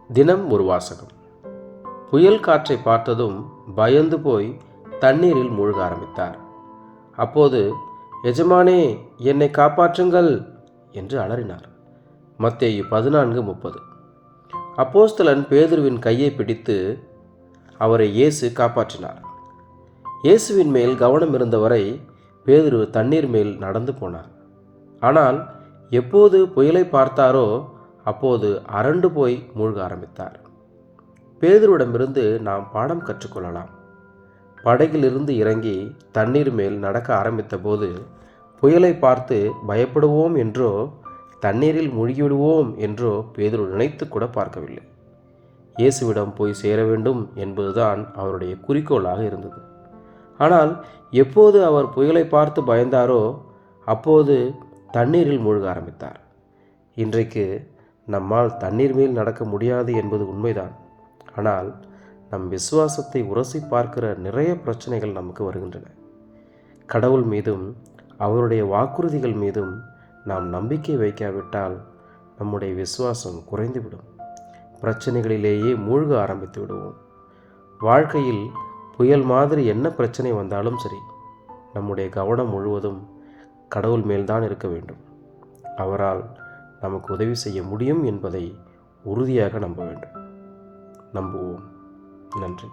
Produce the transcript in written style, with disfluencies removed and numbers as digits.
தினம் ஒரு வாசகம். புயல் காற்றை பார்த்ததும் பயந்து போய் தண்ணீரில் மூழ்க ஆரம்பித்தார். அப்போது, எஜமானே, என்னை காப்பாற்றுங்கள் என்று அலறினார். மத்தேயு 14:30. அப்போஸ்தலன் பேதுருவின் கையை பிடித்து அவரை இயேசு காப்பாற்றினார். இயேசுவின் மேல் கவனம் இருந்தவரை பேதுரு தண்ணீர் மேல் நடந்து போனார். ஆனால் எப்போது புயலை பார்த்தாரோ அப்போது அரண்டு போய் மூழ்க ஆரம்பித்தார். பேதுருவிடமிருந்து நாம் பாடம் கற்றுக்கொள்ளலாம். படகிலிருந்து இறங்கி தண்ணீர் மேல் நடக்க ஆரம்பித்த போது புயலை பார்த்து பயப்படுவோம் என்றோ தண்ணீரில் மூழ்கிவிடுவோம் என்றோ பேதுரு நினைத்து கூட பார்க்கவில்லை. இயேசுவிடம் போய் சேர வேண்டும் என்பதுதான் அவருடைய குறிக்கோளாக இருந்தது. ஆனால் எப்போது அவர் புயலை பார்த்து பயந்தாரோ அப்போது தண்ணீரில் மூழ்க ஆரம்பித்தார். இன்றைக்கு நம்மால் தண்ணீர் மேல் நடக்க முடியாது என்பது உண்மைதான். ஆனால் நம் விசுவாசத்தை உரசி பார்க்கிற நிறைய பிரச்சனைகள் நமக்கு வருகின்றன. கடவுள் மீதும் அவருடைய வாக்குறுதிகள் மீதும் நாம் நம்பிக்கை வைக்காவிட்டால் நம்முடைய விசுவாசம் குறைந்துவிடும். பிரச்சனைகளிலேயே மூழ்க ஆரம்பித்து விடுவோம். வாழ்க்கையில் புயல் மாதிரி என்ன பிரச்சனை வந்தாலும் சரி, நம்முடைய கவனம் முழுவதும் கடவுள் மேல்தான் இருக்க வேண்டும். அவரால் நமக்கு உதவி செய்ய முடியும் என்பதை உறுதியாக நம்ப வேண்டும். நம்புவோம். நன்றி.